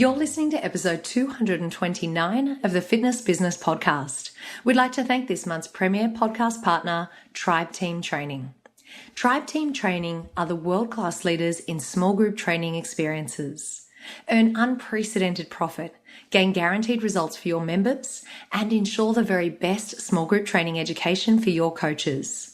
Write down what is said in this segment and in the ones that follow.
You're listening to episode 229 of the Fitness Business Podcast. We'd like to thank this month's premier podcast partner, Tribe Team Training. Tribe Team Training are the world-class leaders in small group training experiences. Earn unprecedented profit, gain guaranteed results for your members, and ensure the very best small group training education for your coaches.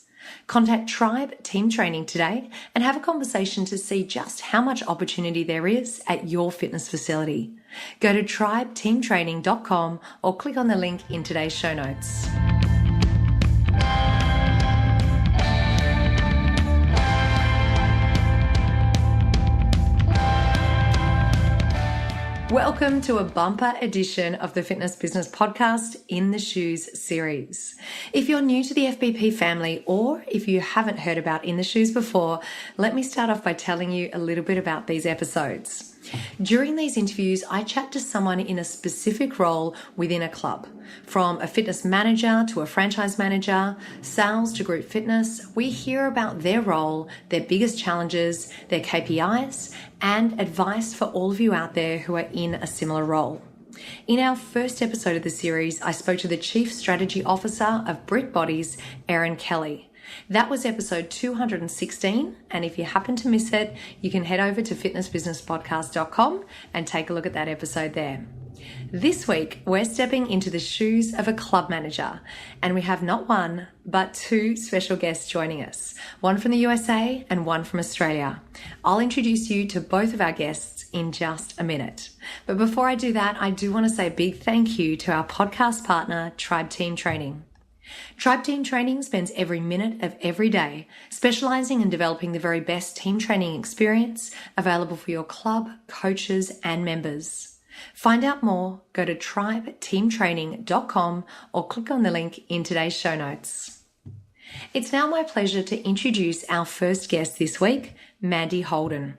Contact Tribe Team Training today and have a conversation to see just how much opportunity there is at your fitness facility. Go to tribeteamtraining.com or click on the link in today's show notes. Welcome to a bumper edition of the Fitness Business Podcast in the Shoes series. If you're new to the FBP family or if you haven't heard about In the Shoes before, let me start off by telling you a little bit about these episodes. During these interviews, I chat to someone in a specific role within a club. From a fitness manager to a franchise manager, sales to group fitness, we hear about their role, their biggest challenges, their KPIs, and advice for all of you out there who are in a similar role. In our first episode of the series, I spoke to the Chief Strategy Officer of Brit Bodies, Erin Kelly. That was episode 216, and if you happen to miss it, you can head over to fitnessbusinesspodcast.com and take a look at that episode there. This week, we're stepping into the shoes of a club manager, and we have not one, but two special guests joining us, one from the USA and one from Australia. I'll introduce you to both of our guests in just a minute. But before I do that, I do want to say a big thank you to our podcast partner, Tribe Team Training. Tribe Team Training spends every minute of every day specializing in developing the very best team training experience available for your club, coaches, and members. Find out more, go to tribeteamtraining.com or click on the link in today's show notes. It's now my pleasure to introduce our first guest this week, Mandy Holden.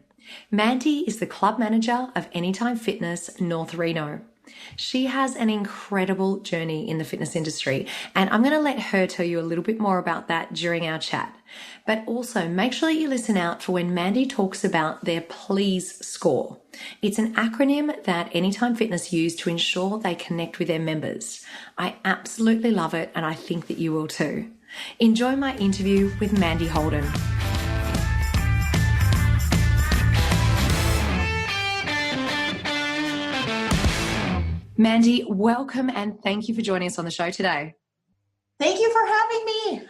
Mandy is the club manager of Anytime Fitness North Reno. She has an incredible journey in the fitness industry, and I'm going to let her tell you a little bit more about that during our chat. But also make sure that you listen out for when Mandy talks about their Please score. It's an acronym that Anytime Fitness use to ensure they connect with their members. I absolutely love it, and I think that you will too. Enjoy my interview with Mandy Holden. Mandy, welcome and thank you for joining us on the show today. Thank you for having me.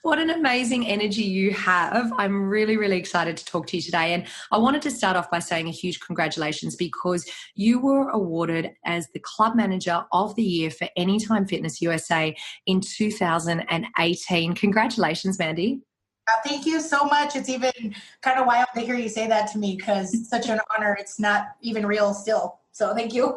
What an amazing energy you have. I'm really, really excited to talk to you today. And I wanted to start off by saying a huge congratulations because you were awarded as the Club Manager of the Year for Anytime Fitness USA in 2018. Congratulations, Mandy. Thank you so much. It's even kind of wild to hear you say that to me because it's such an honor. It's not even real still. So thank you.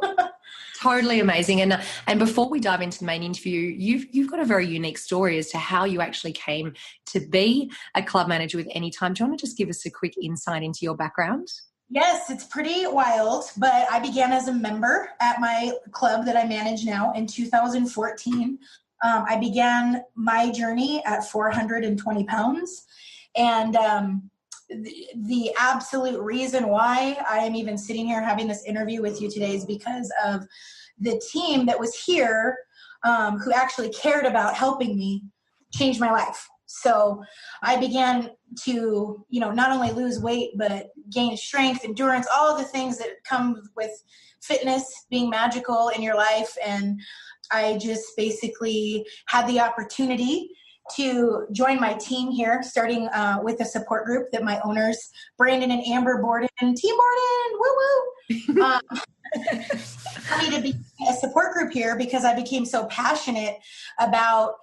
Totally amazing. And before we dive into the main interview, you've got a very unique story as to how you actually came to be a club manager with Anytime. Do you want to just give us a quick insight into your background? Yes, it's pretty wild, but I began as a member at my club that I manage now in 2014. I began my journey at 420 pounds. And the absolute reason why I am even sitting here having this interview with you today is because of the team that was here who actually cared about helping me change my life. So I began to, not only lose weight, but gain strength, endurance, all of the things that come with fitness being magical in your life. And I just basically had the opportunity to join my team here, starting with a support group that my owners, Brandon and Amber Borden, Team Borden, woo-woo, for me to be a support group here because I became so passionate about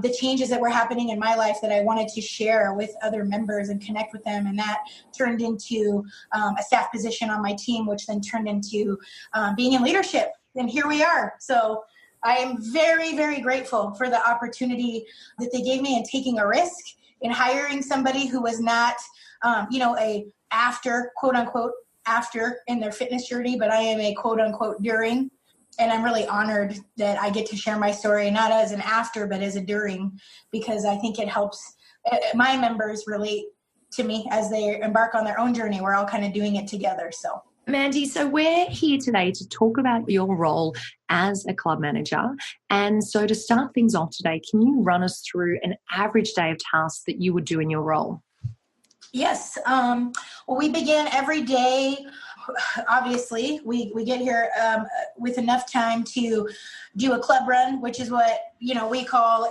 the changes that were happening in my life that I wanted to share with other members and connect with them. And that turned into a staff position on my team, which then turned into being in leadership. And here we are. So I am very, very grateful for the opportunity that they gave me in taking a risk in hiring somebody who was not, a after, quote unquote, after in their fitness journey, but I am a quote unquote during. And I'm really honored that I get to share my story, not as an after, but as a during, because I think it helps my members relate to me as they embark on their own journey. We're all kind of doing it together. So Mandy, so we're here today to talk about your role as a club manager. And so to start things off today, can you run us through an average day of tasks that you would do in your role? Yes. Well, we begin every day. Obviously, we get here with enough time to do a club run, which is what, we call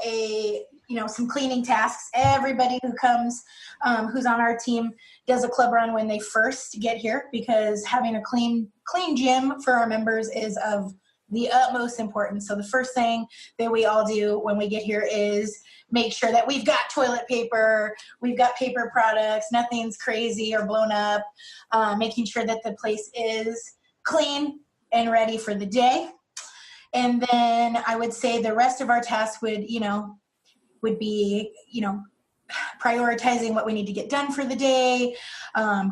some cleaning tasks. Everybody who comes, who's on our team does a club run when they first get here, because having a clean gym for our members is of the utmost importance. So the first thing that we all do when we get here is make sure that we've got toilet paper, we've got paper products, nothing's crazy or blown up, making sure that the place is clean and ready for the day. And then I would say the rest of our tasks would be, prioritizing what we need to get done for the day,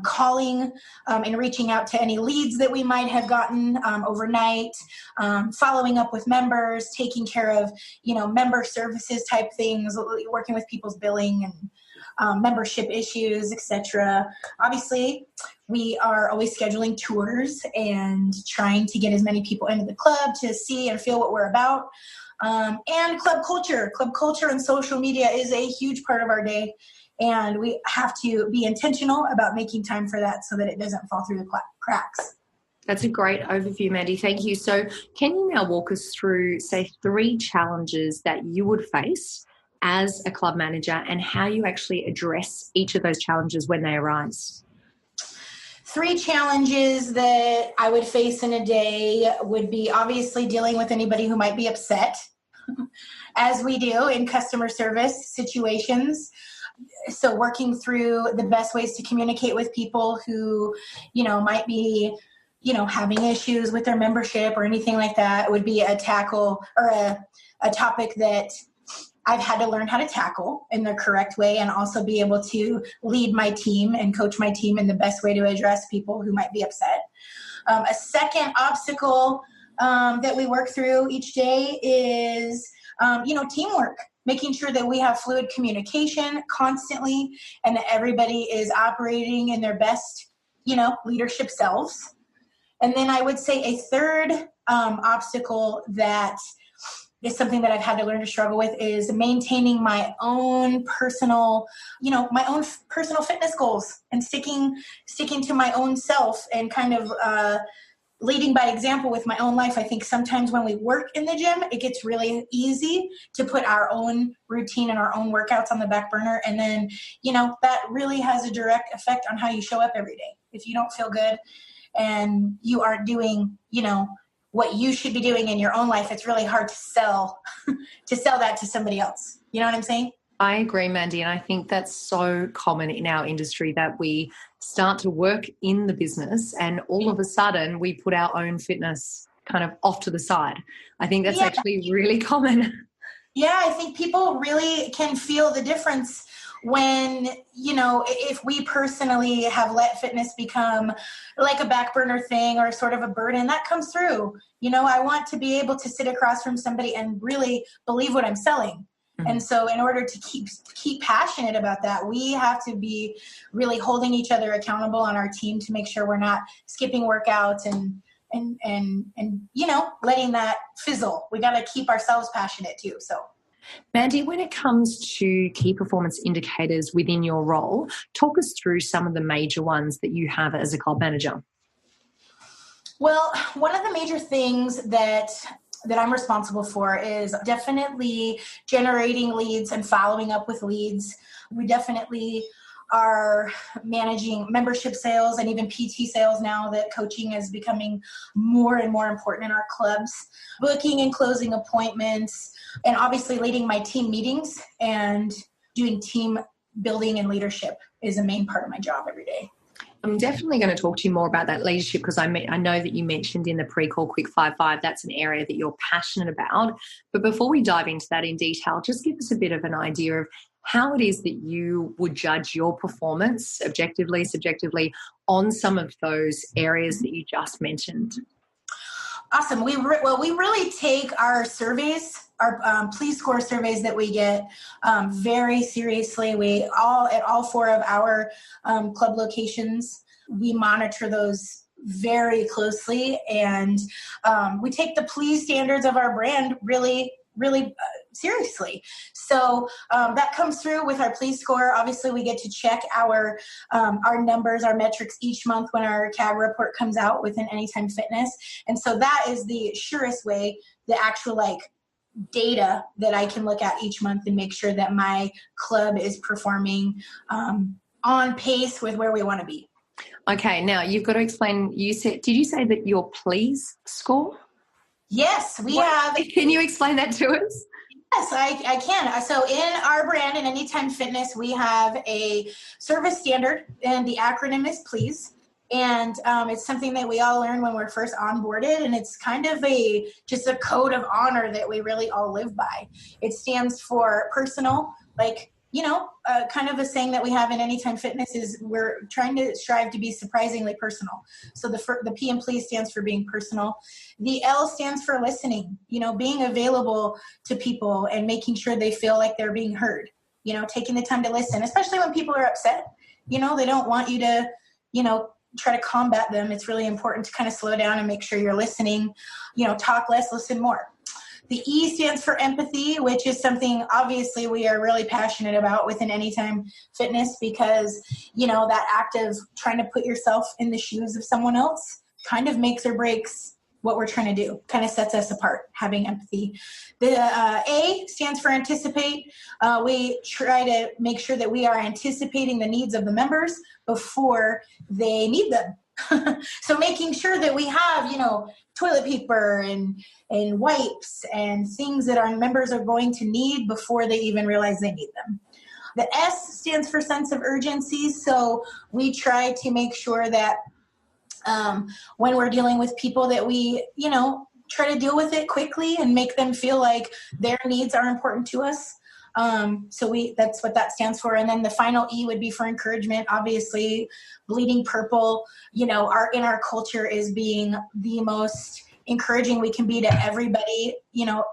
calling and reaching out to any leads that we might have gotten overnight, following up with members, taking care of, member services type things, working with people's billing and membership issues, etc. Obviously, we are always scheduling tours and trying to get as many people into the club to see and feel what we're about. And club culture and social media is a huge part of our day. And we have to be intentional about making time for that so that it doesn't fall through the cracks. That's a great overview, Mandy. Thank you. So can you now walk us through, say, 3 challenges that you would face as a club manager and how you actually address each of those challenges when they arise? 3 challenges that I would face in a day would be obviously dealing with anybody who might be upset, as we do in customer service situations. So working through the best ways to communicate with people who, might be, having issues with their membership or anything like that would be a tackle or a topic that I've had to learn how to tackle in the correct way, and also be able to lead my team and coach my team in the best way to address people who might be upset. A second obstacle that we work through each day is, teamwork, making sure that we have fluid communication constantly and that everybody is operating in their best, leadership selves. And then I would say a third obstacle that is something that I've had to learn to struggle with is maintaining my own personal fitness goals and sticking to my own self and kind of leading by example with my own life. I think sometimes when we work in the gym, it gets really easy to put our own routine and our own workouts on the back burner. And then, that really has a direct effect on how you show up every day. If you don't feel good and you aren't doing, what you should be doing in your own life, it's really hard to sell that to somebody else. You know what I'm saying? I agree, Mandy, and I think that's so common in our industry that we start to work in the business and all of a sudden we put our own fitness kind of off to the side. I think that's actually really common. Yeah, I think people really can feel the difference when, if we personally have let fitness become like a back burner thing or sort of a burden, that comes through. I want to be able to sit across from somebody and really believe what I'm selling. Mm-hmm. And so in order to keep passionate about that, we have to be really holding each other accountable on our team to make sure we're not skipping workouts and letting that fizzle. We got to keep ourselves passionate too. So Mandy, when it comes to key performance indicators within your role, talk us through some of the major ones that you have as a club manager. Well, one of the major things that I'm responsible for is definitely generating leads and following up with leads. We definitely are managing membership sales and even PT sales now that coaching is becoming more and more important in our clubs, booking and closing appointments, and obviously leading my team meetings and doing team building and leadership is a main part of my job every day. I'm definitely going to talk to you more about that leadership because I know that you mentioned in the pre-call Quick 5-5 that's an area that you're passionate about. But before we dive into that in detail, just give us a bit of an idea of how it is that you would judge your performance objectively, subjectively on some of those areas that you just mentioned. Awesome. We really take our surveys, our Please Score surveys that we get very seriously. At all 4 of our club locations, we monitor those very closely. And we take the please standards of our brand really, really seriously. So that comes through with our please score. Obviously, we get to check our numbers, our metrics each month when our CAG report comes out within Anytime Fitness. And so that is the surest way, the actual data that I can look at each month and make sure that my club is performing on pace with where we want to be. Okay, now you've got to explain, did you say that your please score? Yes, we have. Can you explain that to us? Yes, I can. So in our brand, in Anytime Fitness, we have a service standard, and the acronym is PLEASE. And it's something that we all learn when we're first onboarded, and it's kind of just a code of honor that we really all live by. It stands for personal, kind of a saying that we have in Anytime Fitness is we're trying to strive to be surprisingly personal. So the P in PLEASE stands for being personal. The L stands for listening, being available to people and making sure they feel like they're being heard, taking the time to listen, especially when people are upset. They don't want you to, try to combat them. It's really important to kind of slow down and make sure you're listening, talk less, listen more. The E stands for empathy, which is something obviously we are really passionate about within Anytime Fitness because, that act of trying to put yourself in the shoes of someone else kind of makes or breaks what we're trying to do, kind of sets us apart, having empathy. The A stands for anticipate. We try to make sure that we are anticipating the needs of the members before they need them. So making sure that we have, toilet paper and wipes and things that our members are going to need before they even realize they need them. The S stands for sense of urgency. So we try to make sure that when we're dealing with people that we, try to deal with it quickly and make them feel like their needs are important to us. That's what that stands for. And then the final E would be for encouragement. Obviously, Bleeding Purple, in our culture is being the most encouraging we can be to everybody,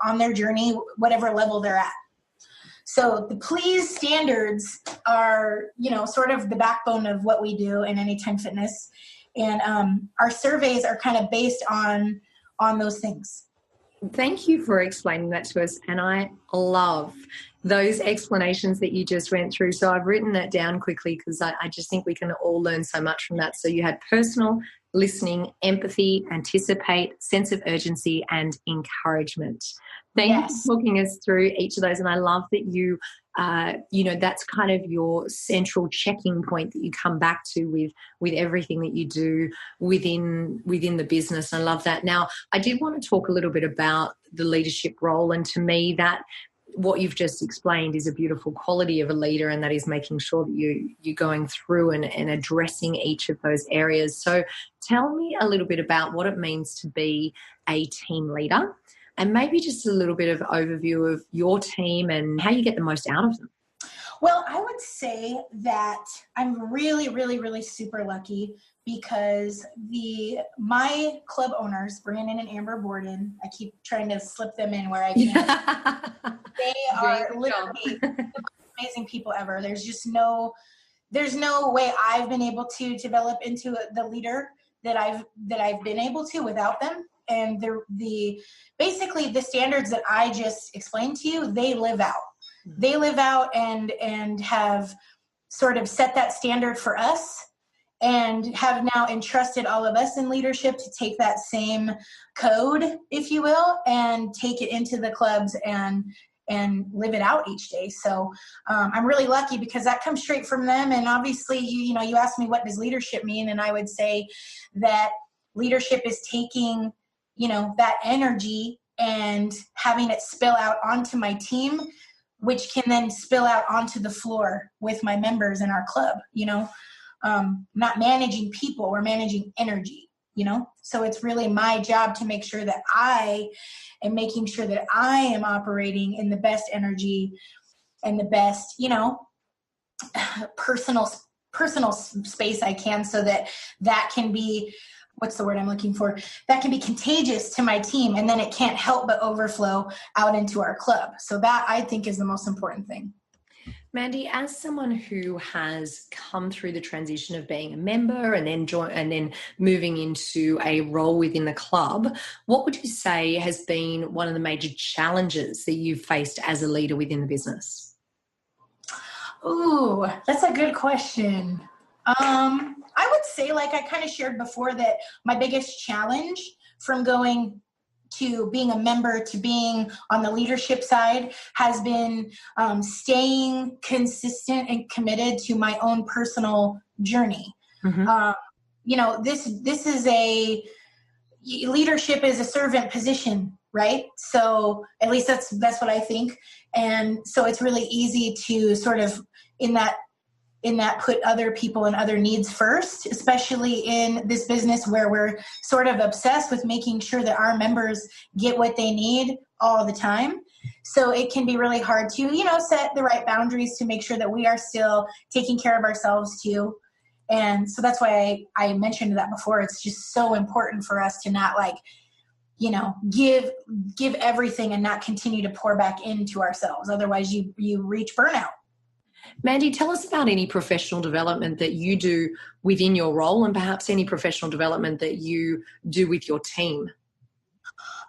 on their journey, whatever level they're at. So the PLEASE standards are, sort of the backbone of what we do in Anytime Fitness. And our surveys are kind of based on those things. Thank you for explaining that to us. And I love those explanations that you just went through. So I've written that down quickly because I just think we can all learn so much from that. So you had personal, listening, empathy, anticipate, sense of urgency, and encouragement. Thank you for talking us through each of those. And I love that you, that's kind of your central checking point that you come back to with everything that you do within the business. I love that. Now, I did want to talk a little bit about the leadership role. And to me, that what you've just explained is a beautiful quality of a leader, and that is making sure that you're going through and addressing each of those areas. So tell me a little bit about what it means to be a team leader, and maybe just a little bit of overview of your team and how you get the most out of them. Well, I would say that I'm really, really, really super lucky because my club owners, Brandon and Amber Borden, I keep trying to slip them in where I can. They are literally the most amazing people ever. There's no way I've been able to develop into the leader that I've been able to without them. And basically the standards that I just explained to you, they live out. They live out and have sort of set that standard for us and have now entrusted all of us in leadership to take that same code, if you will, and take it into the clubs and live it out each day. So I'm really lucky because that comes straight from them. And obviously, you asked me, what does leadership mean? And I would say that leadership is taking, that energy and having it spill out onto my team, which can then spill out onto the floor with my members in our club, not managing people, we're managing energy, So it's really my job to make sure that I am making sure that I am operating in the best energy and the best, personal space I can, so that can be, what's the word I'm looking for? That can be contagious to my team, and then it can't help but overflow out into our club. So that, I think, is the most important thing. Mandy, as someone who has come through the transition of being a member and then moving into a role within the club, what would you say has been one of the major challenges that you've faced as a leader within the business? Ooh, that's a good question. I would say, like I kind of shared before, that my biggest challenge from going to being a member to being on the leadership side has been staying consistent and committed to my own personal journey. Mm-hmm. This is leadership is a servant position, right? So at least that's what I think. And so it's really easy to sort of in that put other people and other needs first, especially in this business where we're sort of obsessed with making sure that our members get what they need all the time. So it can be really hard to, set the right boundaries to make sure that we are still taking care of ourselves too. And so that's why I mentioned that before. It's just so important for us to not give everything and not continue to pour back into ourselves. Otherwise you reach burnout. Mandy, tell us about any professional development that you do within your role and perhaps any professional development that you do with your team.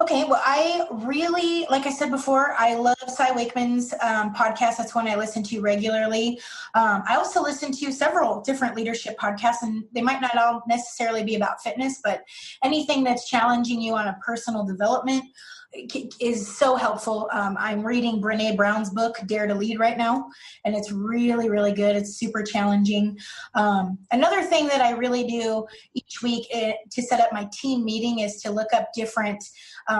Okay, well, I really, like I said before, I love Cy Wakeman's podcast. That's one I listen to regularly. I also listen to several different leadership podcasts, and they might not all necessarily be about fitness, but anything that's challenging you on a personal development is so helpful. I'm reading Brené Brown's book, Dare to Lead, right now, and it's really, really good. It's super challenging. Another thing that I really do each week to set up my team meeting is to look up different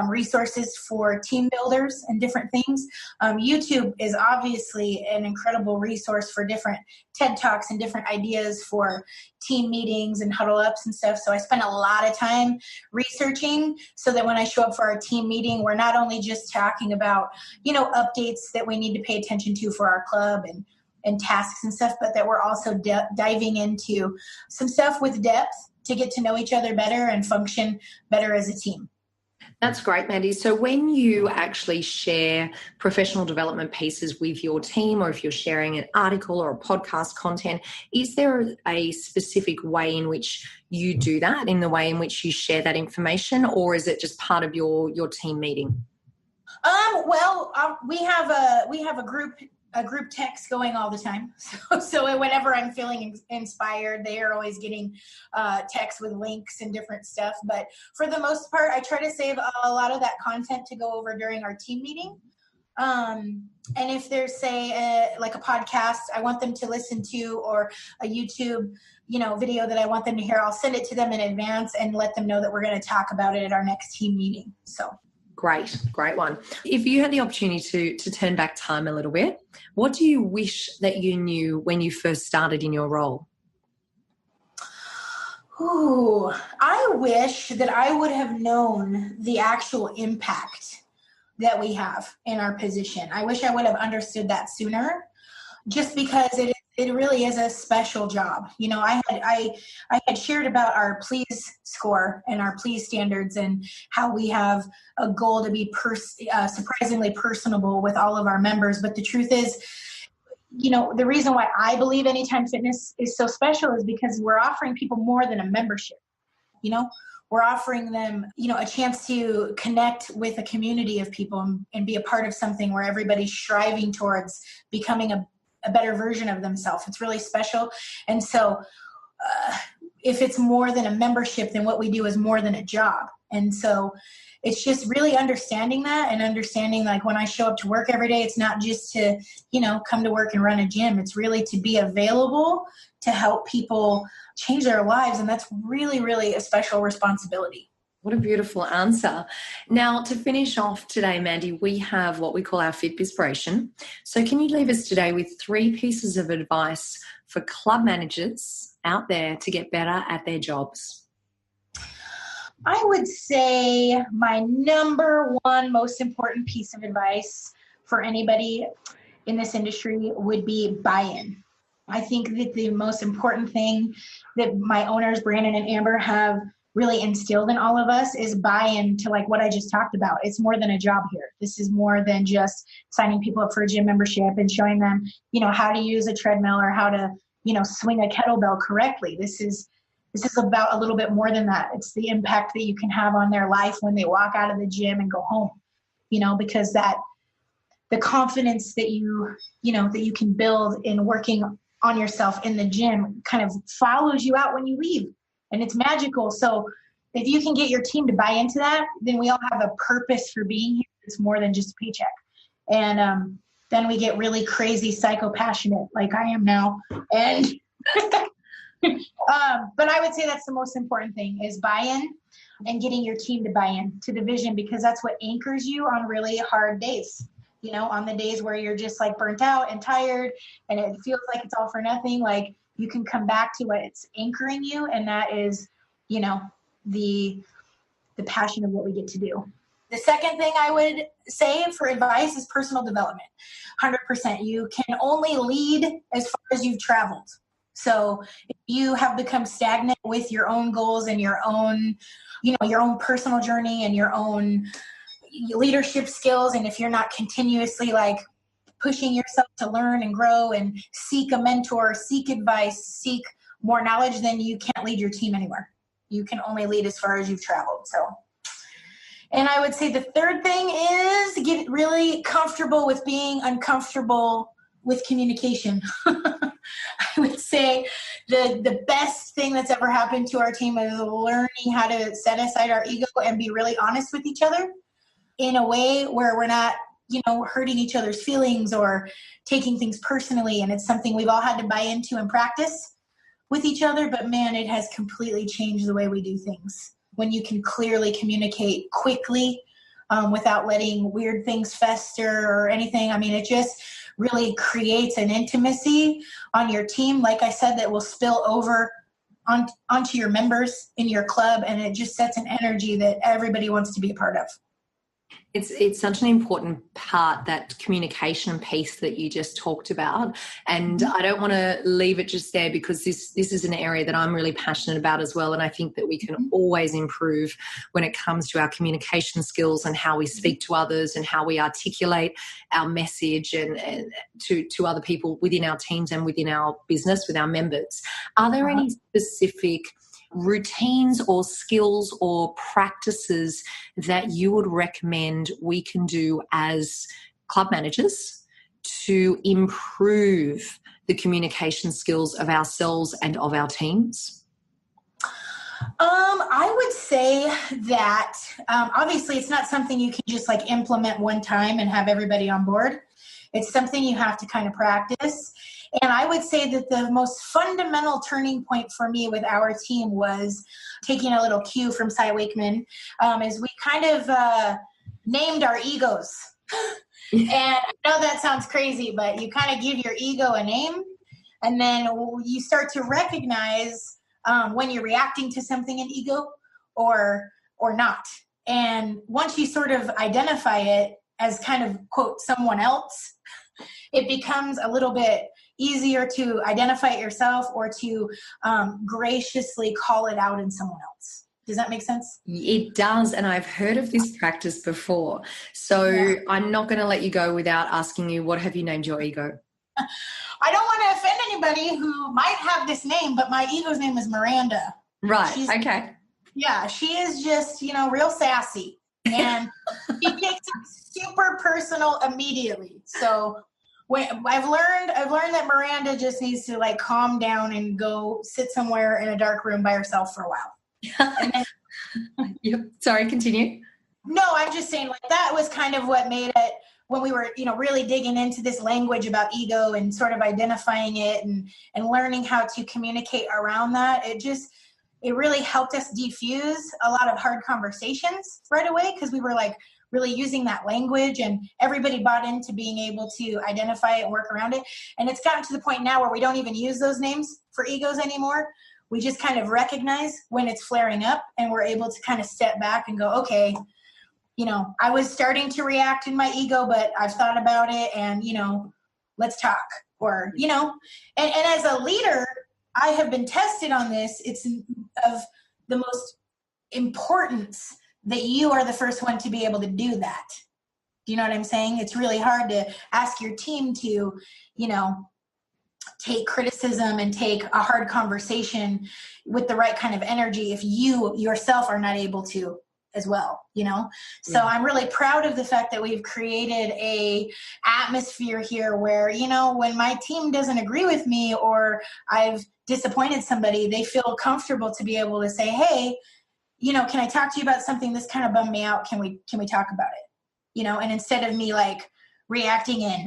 resources for team builders and different things. YouTube is obviously an incredible resource for different TED Talks and different ideas for team meetings and huddle ups and stuff. So I spend a lot of time researching so that when I show up for our team meeting, we're not only just talking about, updates that we need to pay attention to for our club and tasks and stuff, but that we're also diving into some stuff with depth to get to know each other better and function better as a team. That's great, Mandy. So when you actually share professional development pieces with your team, or if you're sharing an article or a podcast content, is there a specific way in which you do that, in the way in which you share that information, or is it just part of your team meeting? We have a group text going all the time. So whenever I'm feeling inspired, they are always getting texts with links and different stuff. But for the most part, I try to save a lot of that content to go over during our team meeting. And if there's, say, like a podcast I want them to listen to, or a YouTube, video that I want them to hear, I'll send it to them in advance and let them know that we're going to talk about it at our next team meeting. So. Great one. If you had the opportunity to turn back time a little bit, what do you wish that you knew when you first started in your role? Ooh, I wish that I would have known the actual impact that we have in our position. I wish I would have understood that sooner, just because it really is a special job. I had shared about our please score and our please standards and how we have a goal to be surprisingly personable with all of our members. But the truth is, the reason why I believe Anytime Fitness is so special is because we're offering people more than a membership. We're offering them, a chance to connect with a community of people and be a part of something where everybody's striving towards becoming a better version of themselves. It's really special. And so if it's more than a membership, then what we do is more than a job. And so it's just really understanding that, and understanding, like, when I show up to work every day, it's not just to, come to work and run a gym. It's really to be available to help people change their lives. And that's really, really a special responsibility. What a beautiful answer. Now, to finish off today, Mandy, we have what we call our FIP Inspiration. So can you leave us today with 3 pieces of advice for club managers out there to get better at their jobs? I would say my number one most important piece of advice for anybody in this industry would be buy-in. I think that the most important thing that my owners, Brandon and Amber, have really instilled in all of us is buy-in to like what I just talked about. It's more than a job here. This is more than just signing people up for a gym membership and showing them, how to use a treadmill or how to, swing a kettlebell correctly. This is about a little bit more than that. It's the impact that you can have on their life when they walk out of the gym and go home, because the confidence that that you can build in working on yourself in the gym kind of follows you out when you leave, and it's magical. So if you can get your team to buy into that, then we all have a purpose for being here. It's more than just a paycheck. And then we get really crazy, psycho-passionate like I am now. And but I would say that's the most important thing is buy-in and getting your team to buy in to the vision, because that's what anchors you on really hard days. On the days where you're just like burnt out and tired and it feels like it's all for nothing, like you can come back to what's anchoring you. And that is, the passion of what we get to do. The second thing I would say for advice is personal development. 100%. You can only lead as far as you've traveled. So if you have become stagnant with your own goals and your own personal journey and your own leadership skills, and if you're not continuously like pushing yourself to learn and grow and seek a mentor, seek advice, seek more knowledge, then you can't lead your team anywhere. You can only lead as far as you've traveled. So, and I would say the third thing is get really comfortable with being uncomfortable with communication. I would say the best thing that's ever happened to our team is learning how to set aside our ego and be really honest with each other in a way where we're not, hurting each other's feelings or taking things personally. And it's something we've all had to buy into and practice with each other. But man, it has completely changed the way we do things. When you can clearly communicate quickly without letting weird things fester or anything. I mean, it just really creates an intimacy on your team, like I said, that will spill over onto your members in your club. And it just sets an energy that everybody wants to be a part of. It's such an important part, that communication piece that you just talked about. And I don't want to leave it just there, because this is an area that I'm really passionate about as well. And I think that we can always improve when it comes to our communication skills and how we speak to others and how we articulate our message and to other people within our teams and within our business with our members. Are there any specific routines or skills or practices that you would recommend we can do as club managers to improve the communication skills of ourselves and of our teams? I would say that obviously it's not something you can just like implement one time and have everybody on board. It's something you have to kind of practice. And I would say that the most fundamental turning point for me with our team was taking a little cue from Cy Wakeman, is we kind of named our egos. And I know that sounds crazy, but you kind of give your ego a name, and then you start to recognize when you're reacting to something in ego or not. And once you sort of identify it as kind of, quote, someone else, it becomes a little bit easier to identify it yourself or to graciously call it out in someone else. Does that make sense? It does. And I've heard of this practice before. So I'm not going to let you go without asking you, what have you named your ego? I don't want to offend anybody who might have this name, but my ego's name is Miranda. Right. Okay. Yeah. She is just, real sassy. And she takes it super personal immediately. So I've learned that Miranda just needs to like calm down and go sit somewhere in a dark room by herself for a while. And then, Sorry, continue. No, I'm just saying like that was kind of what made it when we were, really digging into this language about ego and sort of identifying it and learning how to communicate around that. It really helped us defuse a lot of hard conversations right away, because we were like really using that language and everybody bought into being able to identify it and work around it. And it's gotten to the point now where we don't even use those names for egos anymore. We just kind of recognize when it's flaring up and we're able to kind of step back and go, okay, I was starting to react in my ego, but I've thought about it and, let's talk. Or, and as a leader, I have been tested on this. It's of the most importance that you are the first one to be able to do that. Do you know what I'm saying? It's really hard to ask your team to, take criticism and take a hard conversation with the right kind of energy if you yourself are not able to as well, So I'm really proud of the fact that we've created a atmosphere here where, when my team doesn't agree with me or I've disappointed somebody, they feel comfortable to be able to say, hey, can I talk to you about something? This kind of bummed me out. Can we talk about it? And instead of me like reacting in,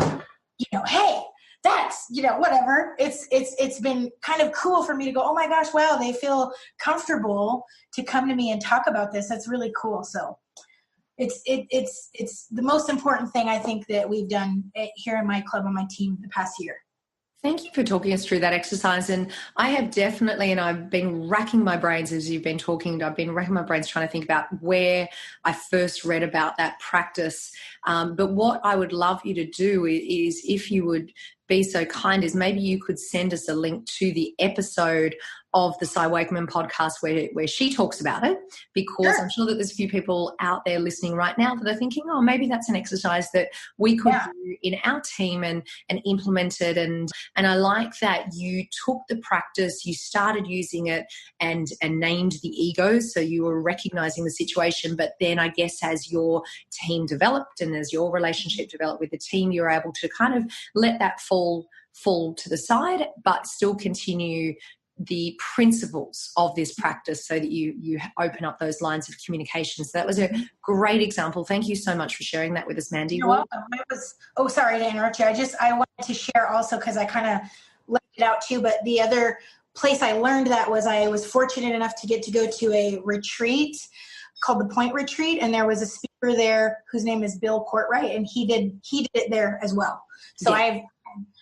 hey, that's, whatever. It's been kind of cool for me to go, oh my gosh, wow, they feel comfortable to come to me and talk about this. That's really cool. So it's the most important thing I think that we've done here in my club and my team the past year. Thank you for talking us through that exercise. And I have definitely, and I've been racking my brains as you've been talking, I've been racking my brains trying to think about where I first read about that practice. But what I would love you to do is, if you would be so kind, is maybe you could send us a link to the episode of the Cy Wakeman podcast where she talks about it, because sure. I'm sure that there's a few people out there listening right now that are thinking, oh, maybe that's an exercise that we could do in our team and implement it. And I like that you took the practice, you started using it and named the egos. So you were recognizing the situation, but then I guess as your team developed and as your relationship developed with the team, you're able to kind of let that fall to the side, but still continue the principles of this practice so that you open up those lines of communication. So that was a great example. Thank you so much for sharing that with us, Mandy. You're welcome. Sorry to interrupt you. I wanted to share also, because I kind of left it out too, but the other place I learned that was I was fortunate enough to get to go to a retreat called the Point Retreat, and there was a speaker there whose name is Bill Courtwright, and he did it there as well. So yeah.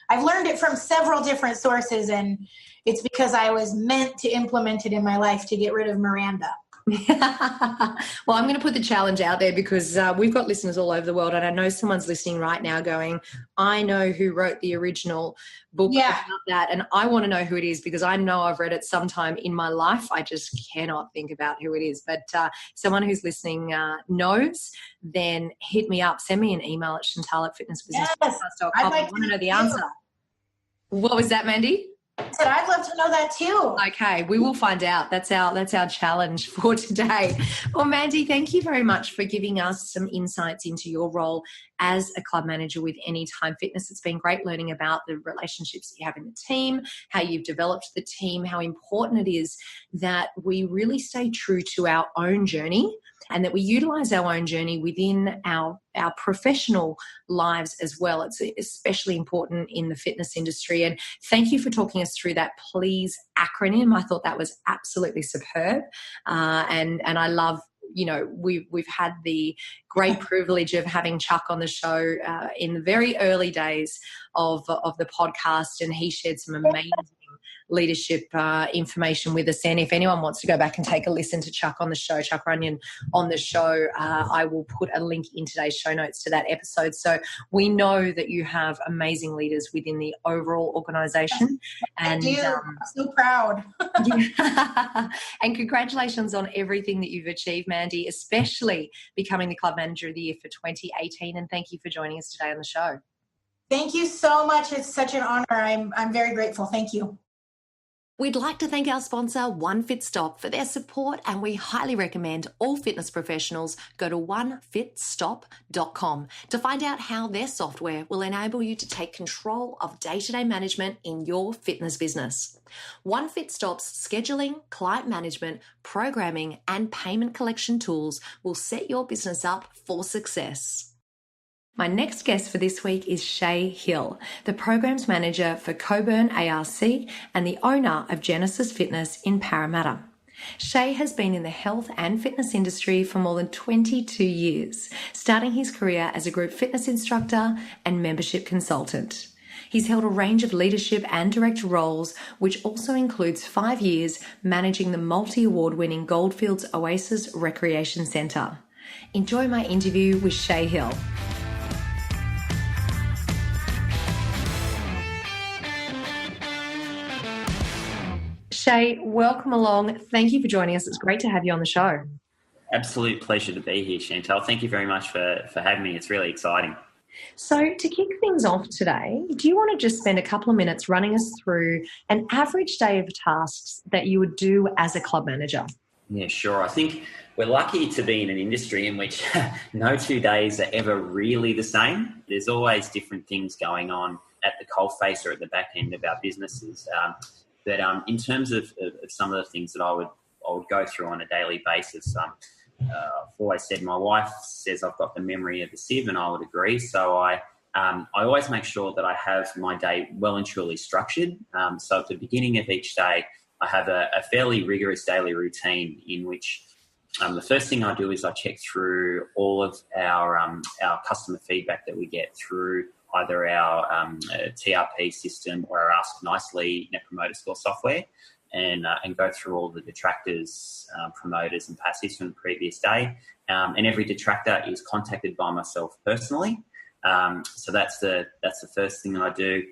I've learned it from several different sources, and it's because I was meant to implement it in my life to get rid of Miranda. Well, I'm going to put the challenge out there because we've got listeners all over the world, and I know someone's listening right now going, I know who wrote the original book about that, and I want to know who it is because I know I've read it sometime in my life. I just cannot think about who it is, but someone who's listening knows, then hit me up. Send me an email at chantal@fitnessbusinesspodcast.com. I want to know the answer. What was that, Mandy? I said, I'd love to know that too. Okay, we will find out. That's our challenge for today. Well, Mandy, thank you very much for giving us some insights into your role as a club manager with Anytime Fitness. It's been great learning about the relationships that you have in the team, how you've developed the team, how important it is that we really stay true to our own journey and that we utilize our own journey within our professional lives as well. It's especially important in the fitness industry. And thank you for talking us through that PLEASE acronym. I thought that was absolutely superb. And I love, we've had the great privilege of having Chuck on the show in the very early days of the podcast, and he shared some amazing leadership information with us. And if anyone wants to go back and take a listen to Chuck on the show, Chuck Runyon on the show, I will put a link in today's show notes to that episode. So we know that you have amazing leaders within the overall organisation. I do. I'm so proud. And congratulations on everything that you've achieved, Mandy, especially becoming the Club Manager of the Year for 2018. And thank you for joining us today on the show. Thank you so much. It's such an honor. I'm very grateful. Thank you. We'd like to thank our sponsor, One Fit Stop, for their support, and we highly recommend all fitness professionals go to onefitstop.com to find out how their software will enable you to take control of day-to-day management in your fitness business. One Fit Stop's scheduling, client management, programming, and payment collection tools will set your business up for success. My next guest for this week is Shay Hill, the Programs Manager for Coburn ARC and the owner of Genesis Fitness in Parramatta. Shay has been in the health and fitness industry for more than 22 years, starting his career as a group fitness instructor and membership consultant. He's held a range of leadership and director roles, which also includes 5 years managing the multi-award-winning Goldfields Oasis Recreation Centre. Enjoy my interview with Shay Hill. Shay, welcome along. Thank you for joining us. It's great to have you on the show. Absolute pleasure to be here, Chantal. Thank you very much for having me. It's really exciting. So to kick things off today, do you want to just spend a couple of minutes running us through an average day of tasks that you would do as a club manager? Yeah, sure. I think we're lucky to be in an industry in which no 2 days are ever really the same. There's always different things going on at the coalface or at the back end of our businesses. But in terms of some of the things that I would go through on a daily basis, I've always said my wife says I've got the memory of a sieve, and I would agree. So I always make sure that I have my day well and truly structured. So at the beginning of each day, I have a fairly rigorous daily routine in which the first thing I do is I check through all of our customer feedback that we get through either our TRP system or our Ask Nicely Net Promoter Score software, and go through all the detractors, promoters and passives from the previous day. And every detractor is contacted by myself personally. So that's the first thing that I do.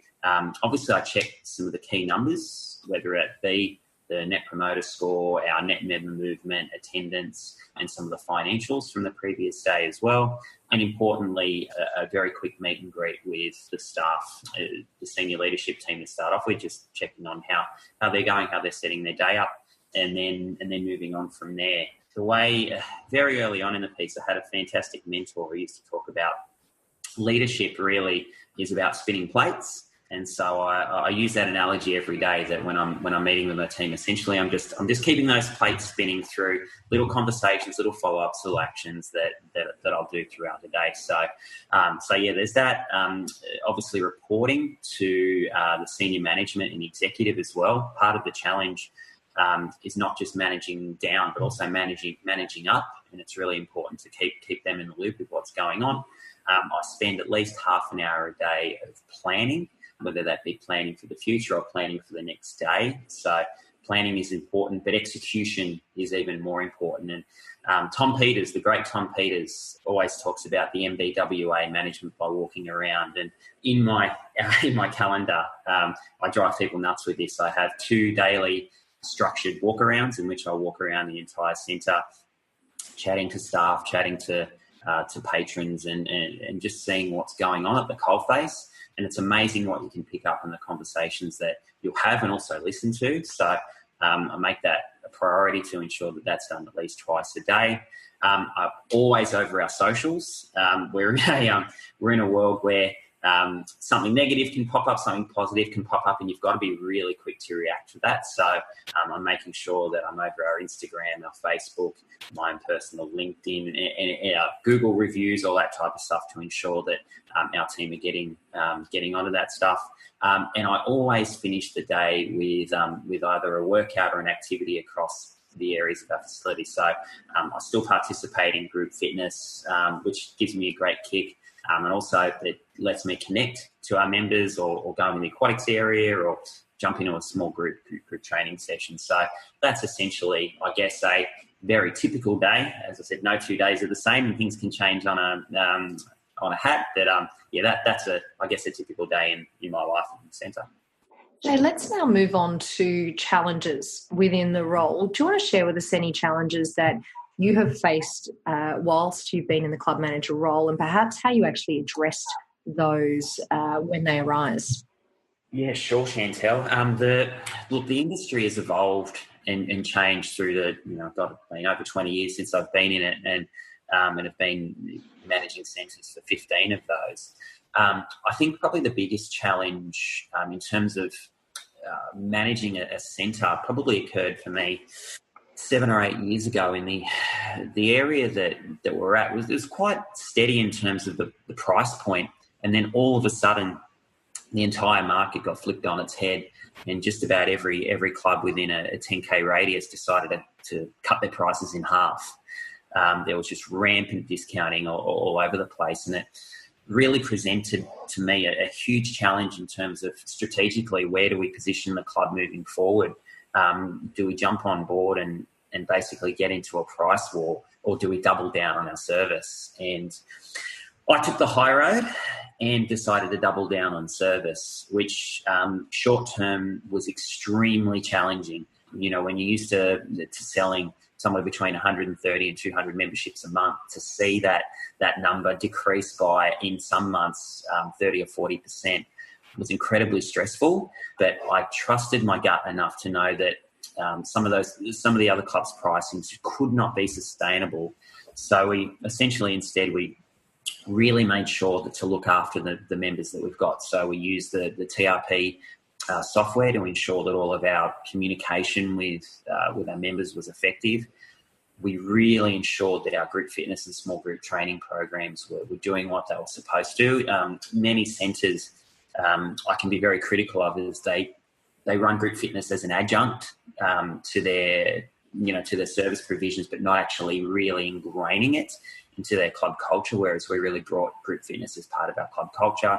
Obviously, I check some of the key numbers, whether it be the Net Promoter Score, our net member movement, attendance, and some of the financials from the previous day as well. And importantly, a very quick meet and greet with the staff, the senior leadership team to start off with, just checking on how they're going, how they're setting their day up, and then moving on from there. The way, very early on in the piece, I had a fantastic mentor who used to talk about leadership really is about spinning plates. And so I use that analogy every day, that when I'm meeting with my team, essentially I'm just keeping those plates spinning through little conversations, little follow-ups, little actions that I'll do throughout the day. So yeah, there's that. Obviously reporting to the senior management and executive as well. Part of the challenge is not just managing down, but also managing up. And it's really important to keep them in the loop with what's going on. I spend at least half an hour a day of planning, whether that be planning for the future or planning for the next day. So planning is important, but execution is even more important. And Tom Peters, the great Tom Peters, always talks about the MBWA, management by walking around. And in my calendar, I drive people nuts with this. I have 2 daily structured walkarounds in which I walk around the entire centre, chatting to staff, chatting to patrons, and just seeing what's going on at the coalface. And it's amazing what you can pick up in the conversations that you'll have and also listen to. So I make that a priority to ensure that that's done at least twice a day. Always over our socials. We're in a world where something negative can pop up, something positive can pop up, and you've got to be really quick to react to that. So I'm making sure that I'm over our Instagram, our Facebook, my own personal LinkedIn, and our Google reviews, all that type of stuff, to ensure that our team are getting onto that stuff. And I always finish the day with either a workout or an activity across the areas of our facility. So I still participate in group fitness, which gives me a great kick. And also it lets me connect to our members, or go in the aquatics area, or jump into a small group training session. So that's essentially, I guess, a very typical day. As I said, no 2 days are the same, and things can change on a hat. But that's I guess a typical day in my life in the centre. So let's now move on to challenges within the role. Do you want to share with us any challenges that you have faced whilst you've been in the club manager role, and perhaps how you actually addressed those when they arise? Yeah, sure, Chantal. The industry has evolved and changed through I've been over 20 years since I've been in it, and have been managing centres for 15 of those. I think probably the biggest challenge in terms of managing a centre probably occurred for me 7 or 8 years ago. In the area that we're at was quite steady in terms of the price point, and then all of a sudden the entire market got flipped on its head, and just about every club within a 10k radius decided to cut their prices in half. There was just rampant discounting all over the place, and it really presented to me a huge challenge in terms of strategically, where do we position the club moving forward? Do we jump on board and basically get into a price war, or do we double down on our service? And I took the high road and decided to double down on service, which short term was extremely challenging. When you're used to selling somewhere between 130 and 200 memberships a month, to see that number decrease by, in some months, 30 or 40% was incredibly stressful. But I trusted my gut enough to know that some of the other clubs' pricings could not be sustainable. So we really made sure that to look after the members that we've got. So we used the TRP software to ensure that all of our communication with our members was effective. We really ensured that our group fitness and small group training programs were doing what they were supposed to. Many centres I can be very critical of is they run group fitness as an adjunct to their service provisions, but not actually really ingraining it into their club culture, whereas we really brought group fitness as part of our club culture.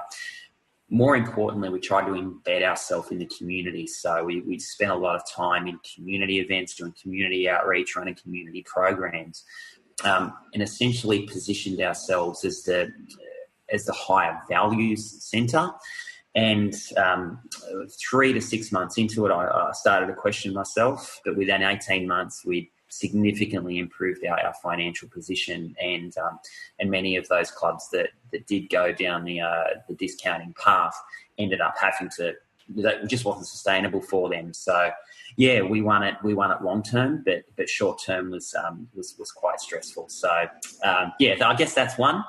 More importantly, we tried to embed ourselves in the community. So we spent a lot of time in community events, doing community outreach, running community programs, and essentially positioned ourselves as the higher values centre. And 3 to 6 months into it, I started to question myself. But within 18 months, we significantly improved our financial position, and many of those clubs that did go down the discounting path ended up having to. That just wasn't sustainable for them. So, yeah, we won it long term, but short term was quite stressful. So, I guess that's one.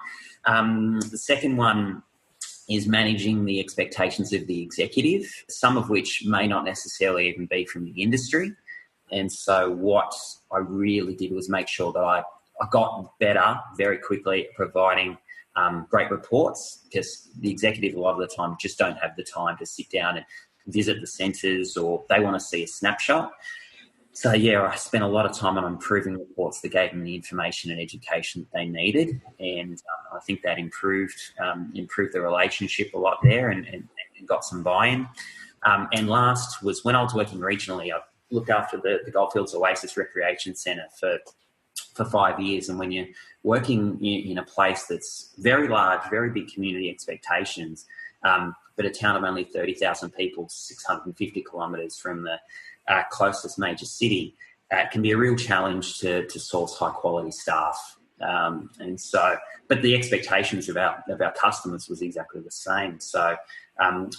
The second one is managing the expectations of the executive, some of which may not necessarily even be from the industry. And so what I really did was make sure that I got better very quickly at providing great reports, because the executive a lot of the time just don't have the time to sit down and visit the centres, or they want to see a snapshot. So, yeah, I spent a lot of time on improving reports that gave them the information and education that they needed, and I think that improved the relationship a lot there and got some buy-in. And last was when I was working regionally, I looked after the Goldfields Oasis Recreation Centre for 5 years, and when you're working in a place that's very large, very big community expectations, but a town of only 30,000 people, 650 kilometres from the closest major city, it can be a real challenge to source high quality staff. And so, but the expectations of our customers was exactly the same. So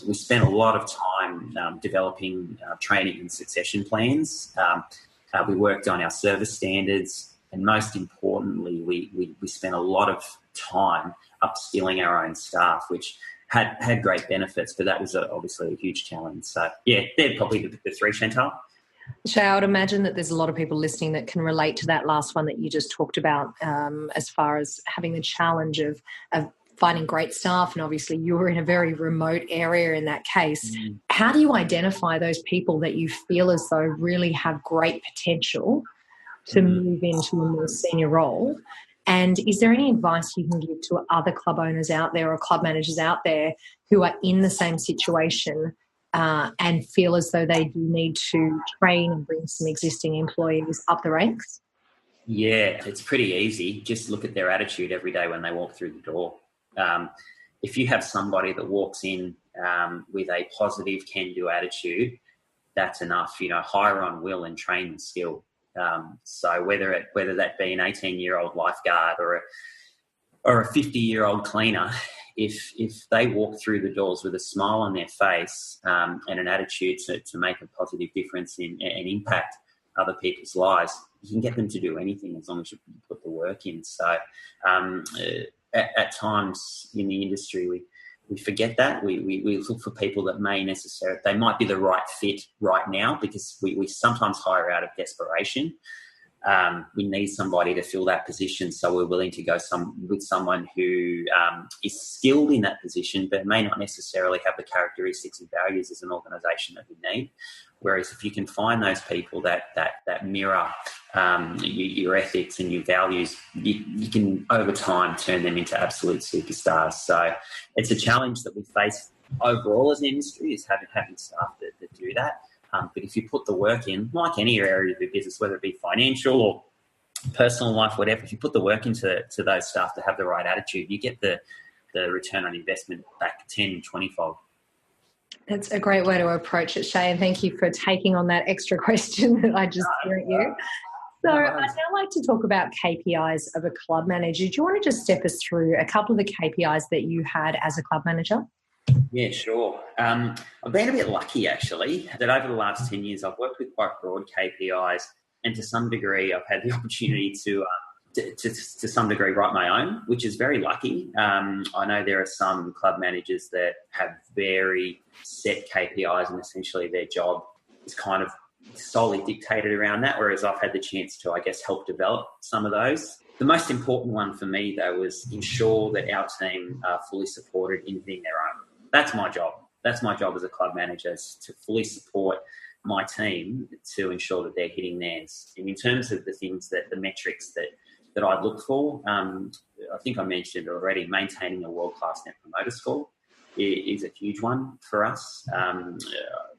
we spent a lot of time developing training and succession plans. We worked on our service standards, and most importantly, we spent a lot of time upskilling our own staff, which had great benefits, but that was obviously a huge challenge. So, yeah, they're probably the three, Chantal. Shay, I would imagine that there's a lot of people listening that can relate to that last one that you just talked about, as far as having the challenge of finding great staff. And obviously you were in a very remote area in that case. Mm. How do you identify those people that you feel as though really have great potential to move into a more senior role? And is there any advice you can give to other club owners out there or club managers out there who are in the same situation and feel as though they do need to train and bring some existing employees up the ranks? Yeah, it's pretty easy. Just look at their attitude every day when they walk through the door. If you have somebody that walks in with a positive can-do attitude, that's enough. Hire on will and train on skill. So whether that be an 18-year-old lifeguard or a 50-year-old cleaner, if they walk through the doors with a smile on their face and an attitude to make a positive difference and impact other people's lives, you can get them to do anything as long as you put the work in. So at times in the industry, we forget that. We look for people that they might be the right fit right now, because we sometimes hire out of desperation. We need somebody to fill that position, so we're willing to go with someone who is skilled in that position but may not necessarily have the characteristics and values as an organisation that we need. Whereas if you can find those people that mirror your ethics and your values, you can over time turn them into absolute superstars. So it's a challenge that we face overall as an industry, is having staff that do that. But if you put the work in, like any area of your business, whether it be financial or personal life, whatever, if you put the work into those staff to have the right attitude, you get the return on investment back 10, 20-fold. That's a great way to approach it, Shay, and thank you for taking on that extra question that I just threw at you. So I'd now like to talk about KPIs of a club manager. Do you want to just step us through a couple of the KPIs that you had as a club manager? Yeah, sure. I've been a bit lucky, actually, that over the last 10 years I've worked with quite broad KPIs, and to some degree I've had the opportunity to some degree write my own, which is very lucky. I know there are some club managers that have very set KPIs and essentially their job is kind of solely dictated around that, whereas I've had the chance to, I guess, help develop some of those. The most important one for me, though, was ensure that our team are fully supported in hitting their own. That's my job. That's my job as a club manager, is to fully support my team to ensure that they're hitting theirs. And in terms of the metrics that I look for, I think I mentioned already, maintaining a world-class Net Promoter Score is a huge one for us.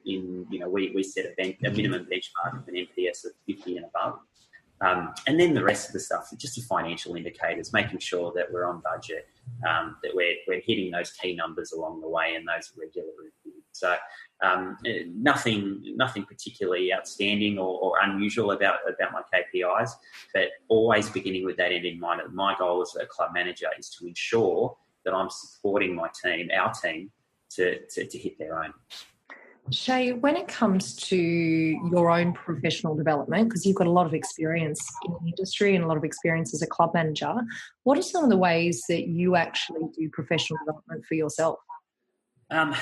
We set a minimum benchmark of an NPS of 50 and above. And then the rest of the stuff, just the financial indicators, making sure that we're on budget, that we're hitting those key numbers along the way and those regular reviews. So nothing particularly outstanding or unusual about my KPIs, but always beginning with that end in mind. My goal as a club manager is to ensure that I'm supporting my team, our team, to hit their own. Shay, when it comes to your own professional development, because you've got a lot of experience in the industry and a lot of experience as a club manager, what are some of the ways that you actually do professional development for yourself? I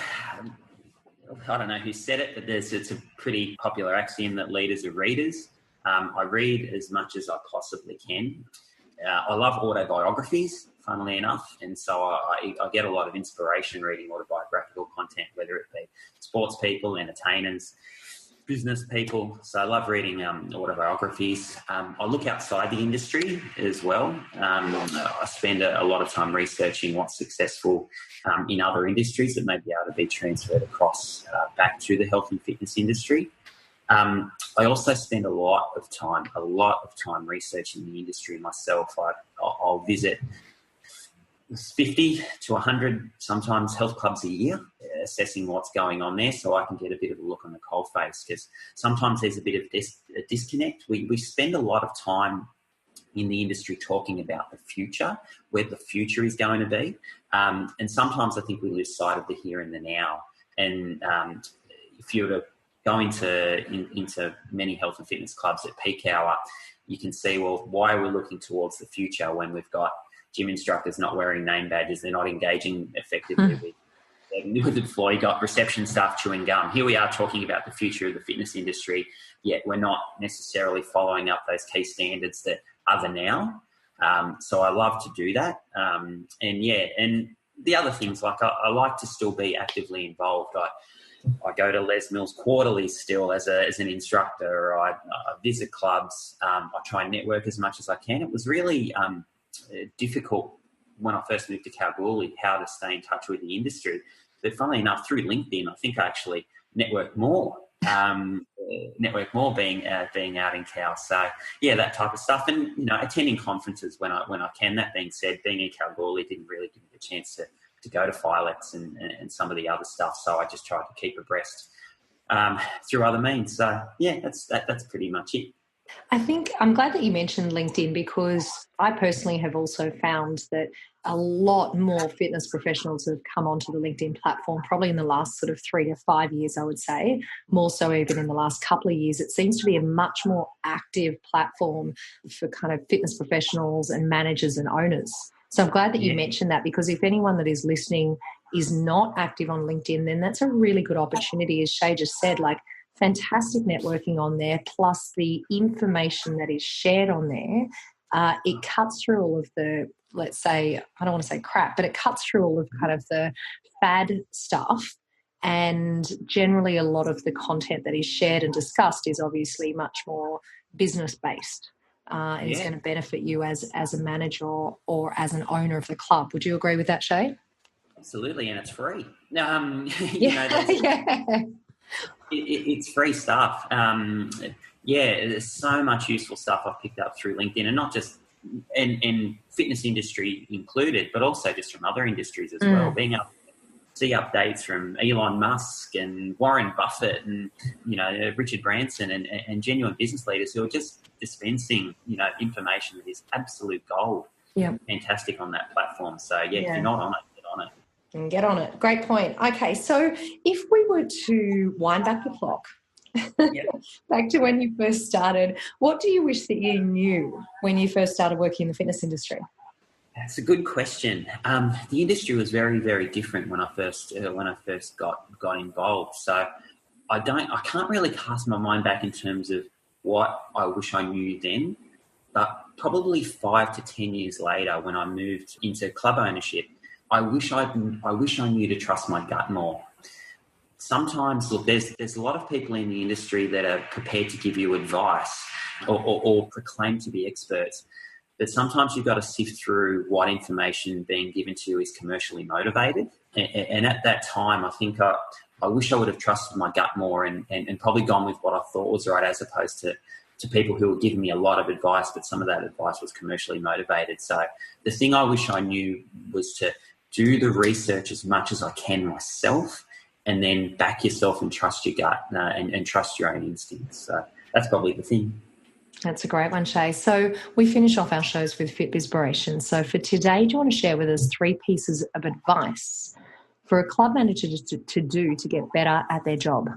don't know who said it, but it's a pretty popular axiom that leaders are readers. I read as much as I possibly can. I love autobiographies, funnily enough, and so I get a lot of inspiration reading autobiographical content, whether it be sports people, entertainers, business people. So I love reading autobiographies. I look outside the industry as well. I spend a lot of time researching what's successful in other industries that may be able to be transferred across back to the health and fitness industry. I also spend a lot of time researching the industry myself. I'll visit 50 to 100 sometimes health clubs a year, assessing what's going on there so I can get a bit of a look on the coalface, because sometimes there's a bit of a disconnect. We spend a lot of time in the industry talking about the future, where the future is going to be, and sometimes I think we lose sight of the here and the now. And if you were to go into many health and fitness clubs at peak hour, you can see, well, why are we looking towards the future when we've got gym instructors not wearing name badges, they're not engaging effectively with the floor, you got reception staff chewing gum. Here we are talking about the future of the fitness industry, yet we're not necessarily following up those key standards that are the now. So I love to do that. And the other things, like I like to still be actively involved. I go to Les Mills quarterly still as an instructor. I visit clubs. I try and network as much as I can. It was really difficult when I first moved to Kalgoorlie how to stay in touch with the industry. But funnily enough, through LinkedIn, I think I actually network more. Being out in Cal. So yeah, that type of stuff, and attending conferences when I can. That being said, being in Kalgoorlie didn't really give me the chance to go to Filex and some of the other stuff. So I just tried to keep abreast through other means. So yeah, that's pretty much it. I think I'm glad that you mentioned LinkedIn, because I personally have also found that a lot more fitness professionals have come onto the LinkedIn platform probably in the last sort of 3 to 5 years, I would say, more so even in the last couple of years. It seems to be a much more active platform for kind of fitness professionals and managers and owners. So I'm glad that you mentioned that, because if anyone that is listening is not active on LinkedIn, then that's a really good opportunity, as Shay just said, like fantastic networking on there, plus the information that is shared on there. It cuts through all of the, let's say, I don't want to say crap, but it cuts through all of kind of the fad stuff. And generally a lot of the content that is shared and discussed is obviously much more business-based. And is going to benefit you as a manager or as an owner of the club. Would you agree with that, Shay? Absolutely, and it's free. It's free stuff. There's so much useful stuff I've picked up through LinkedIn, and not just and fitness industry included, but also just from other industries as well. Being able to see updates from Elon Musk and Warren Buffett and, Richard Branson and genuine business leaders who are just dispensing, information that is absolute gold. Yeah. Fantastic on that platform. So, if you're not on it, get on it. And get on it. Great point. Okay, so if we were to wind back the clock, back to when you first started, what do you wish that you knew when you first started working in the fitness industry? That's a good question. The industry was very, very different when I first got involved. So I can't really cast my mind back in terms of what I wish I knew then. But probably 5 to 10 years later, when I moved into club ownership, I wish I knew to trust my gut more. Sometimes, look, there's a lot of people in the industry that are prepared to give you advice or proclaim to be experts. But sometimes you've got to sift through what information being given to you is commercially motivated. And at that time, I think I wish I would have trusted my gut more and probably gone with what I thought was right, as opposed to people who were giving me a lot of advice, but some of that advice was commercially motivated. So the thing I wish I knew was to do the research as much as I can myself, and then back yourself and trust your gut and trust your own instincts. So that's probably the thing. That's a great one, Shay. So we finish off our shows with Fitbispiration. So for today, do you want to share with us 3 pieces of advice for a club manager to do to get better at their job?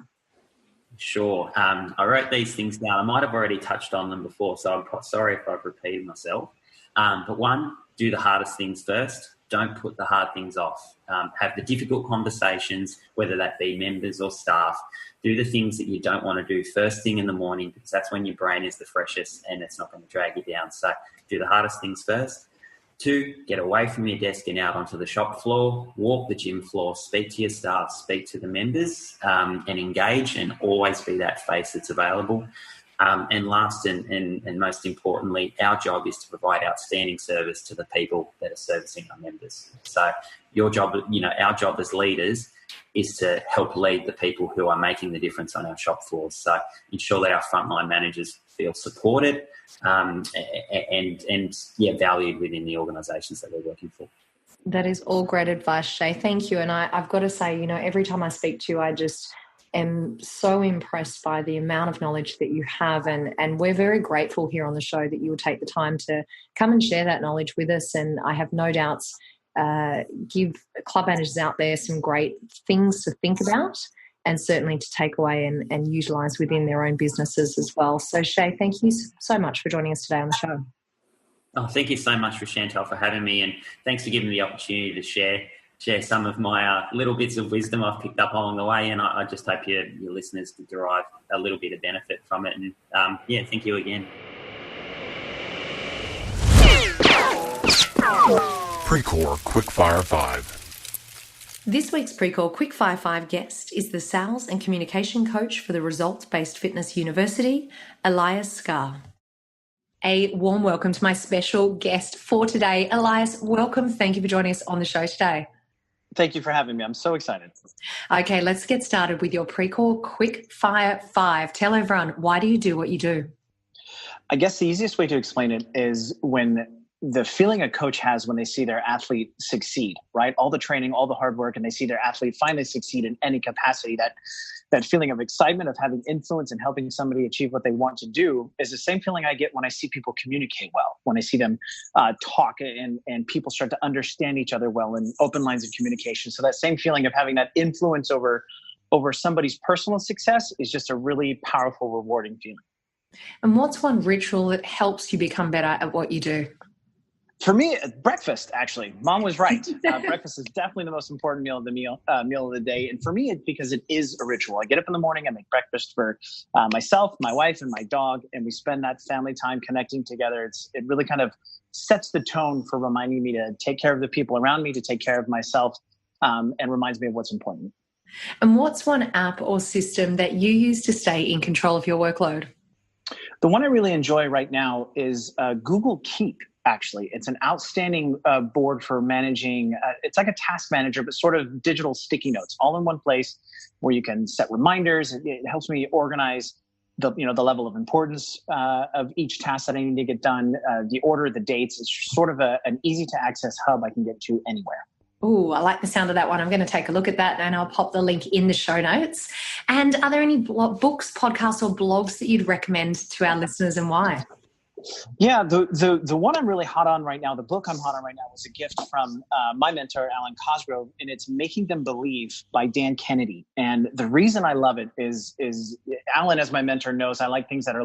Sure. I wrote these things down. I might have already touched on them before, so I'm sorry if I've repeated myself. But 1, do the hardest things first. Don't put the hard things off. Have the difficult conversations, whether that be members or staff. Do the things that you don't want to do first thing in the morning, because that's when your brain is the freshest and it's not going to drag you down. So do the hardest things first. 2, get away from your desk and out onto the shop floor, walk the gym floor, speak to your staff, speak to the members, and engage, and always be that face that's available. And last and most importantly, our job is to provide outstanding service to the people that are servicing our members. So your job, our job as leaders is to help lead the people who are making the difference on our shop floors. So ensure that our frontline managers feel supported and valued within the organisations that we're working for. That is all great advice, Shay. Thank you. And I've got to say, every time I speak to you, I just am so impressed by the amount of knowledge that you have. And we're very grateful here on the show that you will take the time to come and share that knowledge with us. And I have no doubts give club managers out there some great things to think about and certainly to take away and utilise within their own businesses as well. So, Shay, thank you so much for joining us today on the show. Oh, thank you so much, Chantal, for having me, and thanks for giving me the opportunity to share some of my little bits of wisdom I've picked up along the way, and I just hope your listeners can derive a little bit of benefit from it. And thank you again. Precore Quickfire 5. This week's Precore Quickfire 5 guest is the Sales and Communication Coach for the Results-Based Fitness University, Elias Scar. A warm welcome to my special guest for today. Elias, welcome. Thank you for joining us on the show today. Thank you for having me. I'm so excited. Okay, let's get started with your Precore Quickfire 5. Tell everyone, why do you do what you do? I guess the easiest way to explain it is when the feeling a coach has when they see their athlete succeed, right? All the training, all the hard work, and they see their athlete finally succeed in any capacity, that feeling of excitement of having influence and helping somebody achieve what they want to do is the same feeling I get when I see people communicate well, when I see them talk and people start to understand each other well and open lines of communication. So that same feeling of having that influence over somebody's personal success is just a really powerful, rewarding feeling. And what's one ritual that helps you become better at what you do? For me, breakfast, actually. Mom was right. Breakfast is definitely the most important meal of the day. And for me, it's because it is a ritual. I get up in the morning, I make breakfast for myself, my wife, and my dog, and we spend that family time connecting together. It really kind of sets the tone for reminding me to take care of the people around me, to take care of myself, and reminds me of what's important. And what's one app or system that you use to stay in control of your workload? The one I really enjoy right now is Google Keep. Actually, it's an outstanding board for managing. It's like a task manager, but sort of digital sticky notes, all in one place, where you can set reminders. It helps me organize the level of importance of each task that I need to get done, the order, the dates. It's sort of an easy to access hub I can get to anywhere. Oh, I like the sound of that one. I'm going to take a look at that and I'll pop the link in the show notes. And are there any books, podcasts, or blogs that you'd recommend to our listeners, and why? Yeah, the one I'm really hot on right now, the book I'm hot on right now, was a gift from my mentor, Alan Cosgrove, and it's Making Them Believe by Dan Kennedy. And the reason I love it is Alan, as my mentor, knows I like things that are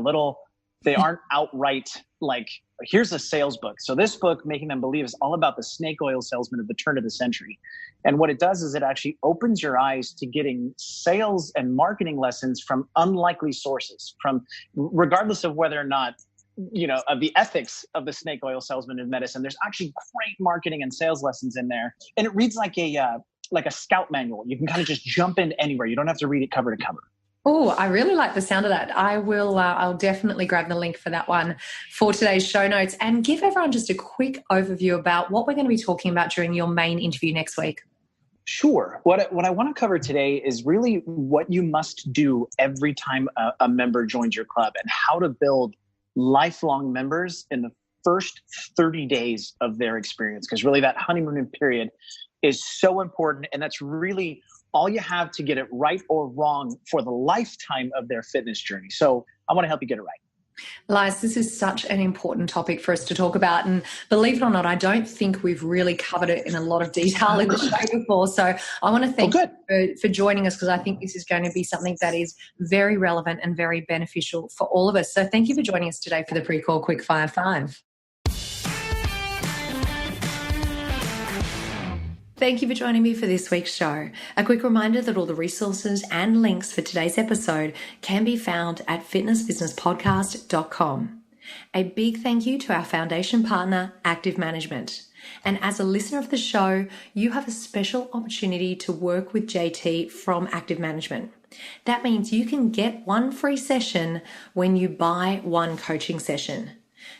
they aren't outright like, here's a sales book. So this book, Making Them Believe, is all about the snake oil salesman of the turn of the century. And what it does is it actually opens your eyes to getting sales and marketing lessons from unlikely sources, from regardless of whether or not, of the ethics of the snake oil salesman in medicine. There's actually great marketing and sales lessons in there. And it reads like a scout manual. You can kind of just jump in anywhere. You don't have to read it cover to cover. Oh, I really like the sound of that. I'll definitely grab the link for that one for today's show notes, and give everyone just a quick overview about what we're going to be talking about during your main interview next week. Sure. What I want to cover today is really what you must do every time a member joins your club, and how to build lifelong members in the first 30 days of their experience. Because really that honeymoon period is so important, and that's really all you have to get it right or wrong for the lifetime of their fitness journey. So I want to help you get it right. Liz, this is such an important topic for us to talk about. And believe it or not, I don't think we've really covered it in a lot of detail in the show before. So I want to thank you for joining us, because I think this is going to be something that is very relevant and very beneficial for all of us. So thank you for joining us today for the Pre-Call Quickfire 5. Thank you for joining me for this week's show. A quick reminder that all the resources and links for today's episode can be found at fitnessbusinesspodcast.com. A big thank you to our foundation partner, Active Management. And as a listener of the show, you have a special opportunity to work with JT from Active Management. That means you can get one free session when you buy one coaching session.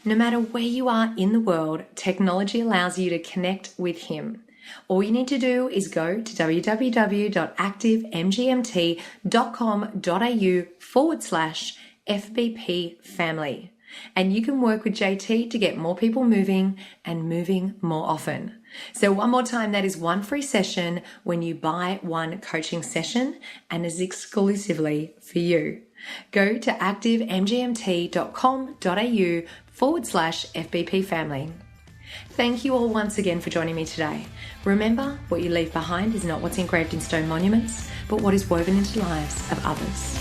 No matter where you are in the world, technology allows you to connect with him. All you need to do is go to www.activemgmt.com.au/FBP family, and you can work with JT to get more people moving and moving more often. So one more time, that is one free session when you buy one coaching session, and is exclusively for you. Go to activemgmt.com.au/FBP family. Thank you all once again for joining me today. Remember, what you leave behind is not what's engraved in stone monuments, but what is woven into the lives of others.